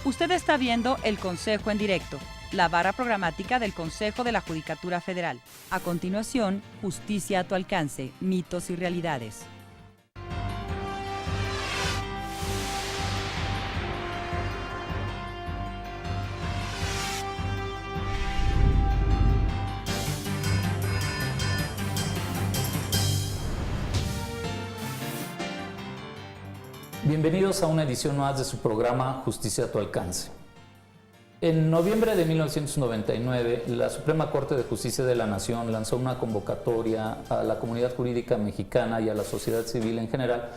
Usted está viendo El Consejo en Directo, la barra programática del Consejo de la Judicatura Federal. A continuación, Justicia a tu alcance, mitos y realidades. Bienvenidos a una edición más de su programa Justicia a tu alcance. En noviembre de 1999, la Suprema Corte de Justicia de la Nación lanzó una convocatoria a la comunidad jurídica mexicana y a la sociedad civil en general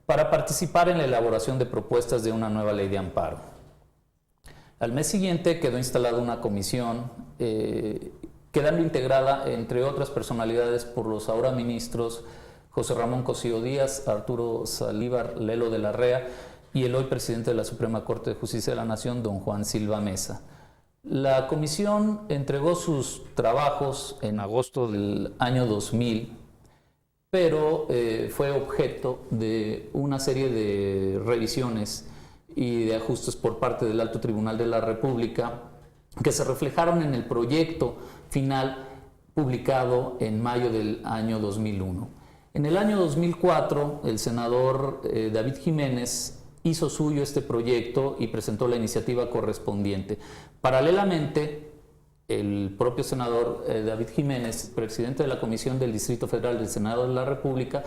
para participar en la elaboración de propuestas de una nueva ley de amparo. Al mes siguiente quedó instalada una comisión, quedando integrada, entre otras personalidades, por los ahora ministros José Ramón Cosío Díaz, Arturo Saldívar Lelo de la Rea y el hoy presidente de la Suprema Corte de Justicia de la Nación, don Juan Silva Mesa. La comisión entregó sus trabajos en agosto del año 2000, pero fue objeto de una serie de revisiones y de ajustes por parte del Alto Tribunal de la República que se reflejaron en el proyecto final publicado en mayo del año 2001. En el año 2004, el senador David Jiménez hizo suyo este proyecto y presentó la iniciativa correspondiente. Paralelamente, el propio senador David Jiménez, presidente de la Comisión del Distrito Federal del Senado de la República,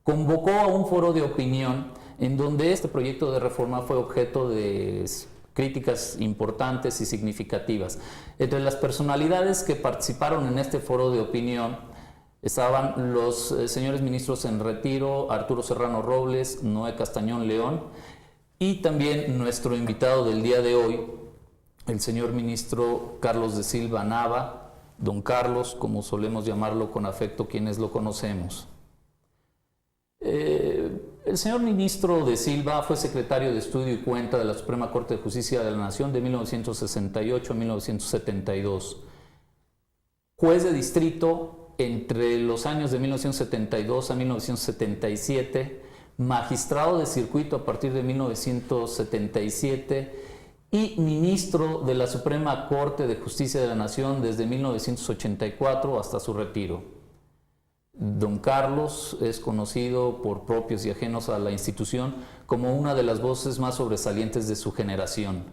convocó a un foro de opinión en donde este proyecto de reforma fue objeto de críticas importantes y significativas. Entre las personalidades que participaron en este foro de opinión estaban los señores ministros en retiro, Arturo Serrano Robles, Noé Castañón León, y también nuestro invitado del día de hoy, el señor ministro Carlos de Silva Nava, don Carlos, como solemos llamarlo con afecto quienes lo conocemos. El señor ministro de Silva fue secretario de Estudio y Cuenta de la Suprema Corte de Justicia de la Nación de 1968 a 1972. Juez de distrito entre los años de 1972 a 1977, magistrado de circuito a partir de 1977 y ministro de la Suprema Corte de Justicia de la Nación desde 1984 hasta su retiro. Don Carlos es conocido por propios y ajenos a la institución como una de las voces más sobresalientes de su generación.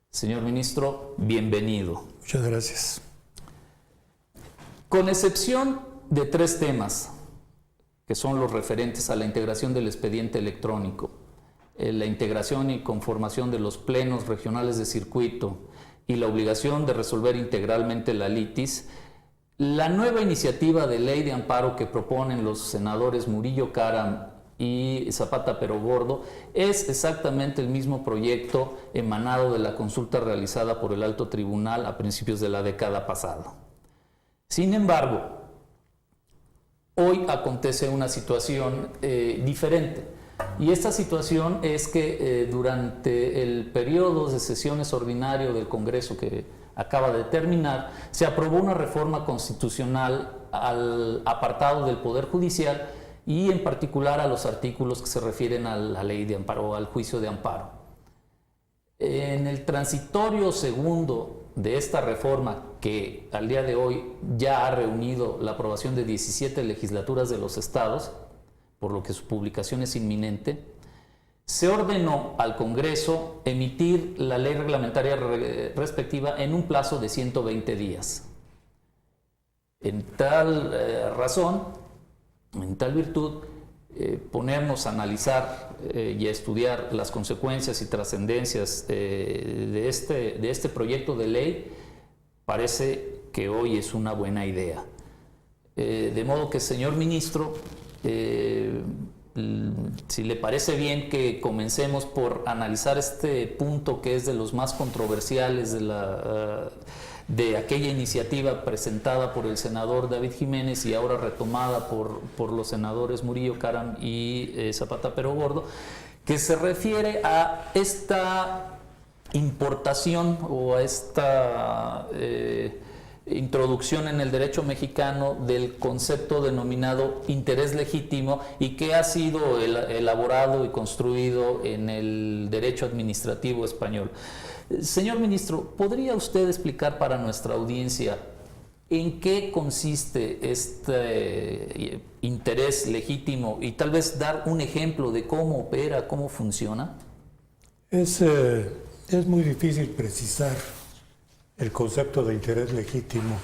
Señor ministro, bienvenido. Muchas gracias. Con excepción de tres temas, que son los referentes a la integración del expediente electrónico, la integración y conformación de los plenos regionales de circuito y la obligación de resolver integralmente la litis, la nueva iniciativa de ley de amparo que proponen los senadores Murillo Caram y Zapata Pero Gordo es exactamente el mismo proyecto emanado de la consulta realizada por el Alto Tribunal a principios de la década pasada. Sin embargo, hoy acontece una situación diferente, y esta situación es que durante el periodo de sesiones ordinario del Congreso que acaba de terminar, se aprobó una reforma constitucional al apartado del Poder Judicial y en particular a los artículos que se refieren a la ley de amparo, al juicio de amparo. En el transitorio segundo de esta reforma, que al día de hoy ya ha reunido la aprobación de 17 legislaturas de los estados, por lo que su publicación es inminente, se ordenó al Congreso emitir la ley reglamentaria respectiva en un plazo de 120 días. En tal razón, en tal virtud, ponernos a analizar y a estudiar las consecuencias y trascendencias de este proyecto de ley parece que hoy es una buena idea. De modo que, señor ministro, si le parece bien que comencemos por analizar este punto que es de los más controversiales de aquella iniciativa presentada por el senador David Jiménez y ahora retomada por los senadores Murillo Caram y Zapata Pero Gordo, que se refiere a esta importación o a esta introducción en el derecho mexicano del concepto denominado interés legítimo y que ha sido elaborado y construido en el derecho administrativo español. Señor ministro, ¿podría usted explicar para nuestra audiencia en qué consiste este interés legítimo y tal vez dar un ejemplo de cómo opera, cómo funciona? Es muy difícil precisar el concepto de interés legítimo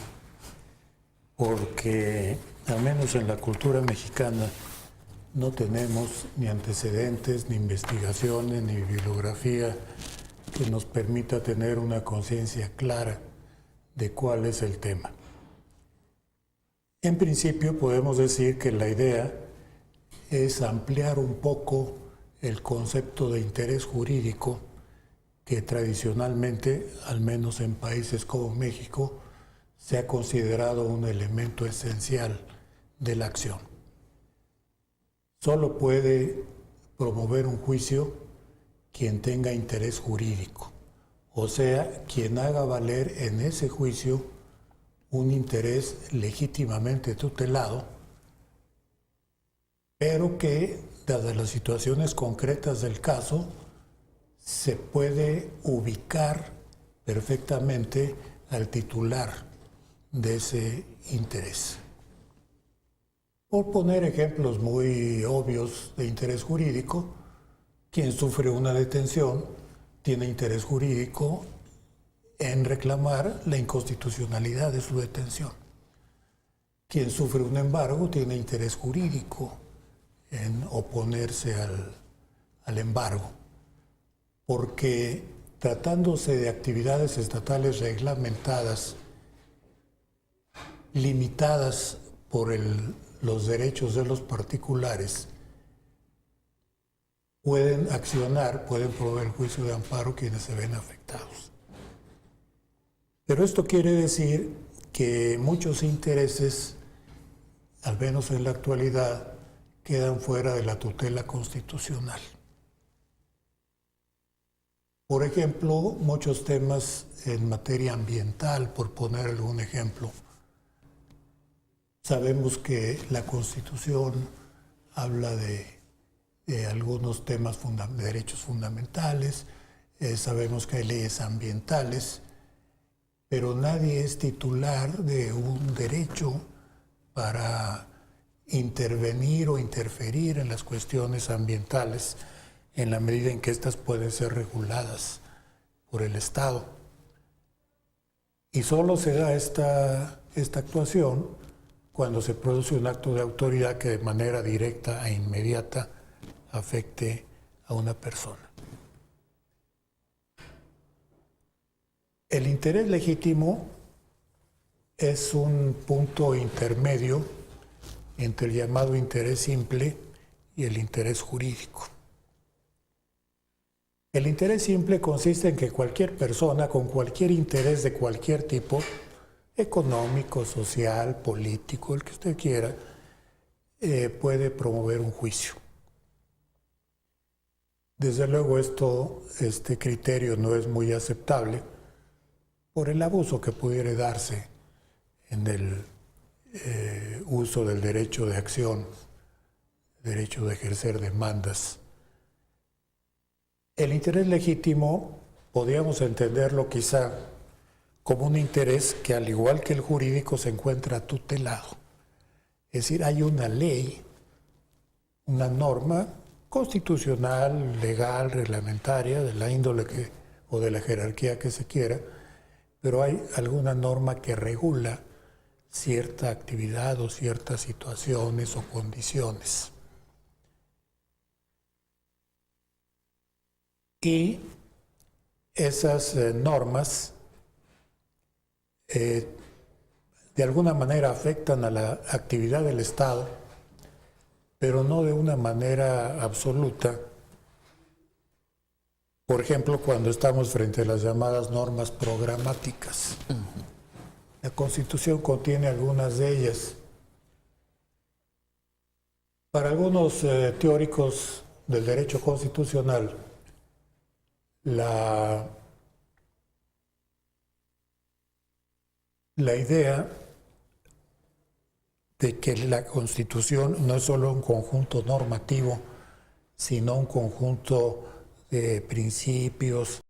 porque, al menos en la cultura mexicana, no tenemos ni antecedentes, ni investigaciones, ni bibliografía que nos permita tener una conciencia clara de cuál es el tema. En principio podemos decir que la idea es ampliar un poco el concepto de interés jurídico que tradicionalmente, al menos en países como México, se ha considerado un elemento esencial de la acción. Solo puede promover un juicio quien tenga interés jurídico, o sea, quien haga valer en ese juicio un interés legítimamente tutelado, pero que, dadas las situaciones concretas del caso, se puede ubicar perfectamente al titular de ese interés. Por poner ejemplos muy obvios de interés jurídico, quien sufre una detención tiene interés jurídico en reclamar la inconstitucionalidad de su detención. Quien sufre un embargo tiene interés jurídico en oponerse al embargo, porque tratándose de actividades estatales reglamentadas, limitadas por los derechos de los particulares, pueden accionar, pueden promover el juicio de amparo quienes se ven afectados. Pero esto quiere decir que muchos intereses, al menos en la actualidad, quedan fuera de la tutela constitucional. Por ejemplo, muchos temas en materia ambiental, por poner algún ejemplo. Sabemos que la Constitución habla de algunos temas de derechos fundamentales, sabemos que hay leyes ambientales, pero nadie es titular de un derecho para intervenir o interferir en las cuestiones ambientales en la medida en que éstas pueden ser reguladas por el Estado. Y solo se da esta actuación cuando se produce un acto de autoridad que de manera directa e inmediata afecte a una persona. El interés legítimo es un punto intermedio entre el llamado interés simple y el interés jurídico. El interés simple consiste en que cualquier persona con cualquier interés de cualquier tipo, económico, social, político, el que usted quiera, puede promover un juicio. Desde luego este criterio no es muy aceptable por el abuso que pudiera darse en el uso del derecho de acción, derecho de ejercer demandas. El interés legítimo podríamos entenderlo quizá como un interés que, al igual que el jurídico, se encuentra tutelado. Es decir, hay una ley, una norma constitucional, legal, reglamentaria, de la índole o de la jerarquía que se quiera, pero hay alguna norma que regula cierta actividad o ciertas situaciones o condiciones. Y esas normas de alguna manera afectan a la actividad del Estado, pero no de una manera absoluta. Por ejemplo, cuando estamos frente a las llamadas normas programáticas. La Constitución contiene algunas de ellas. Para algunos teóricos del derecho constitucional, la la idea de que la Constitución no es solo un conjunto normativo, sino un conjunto de principios,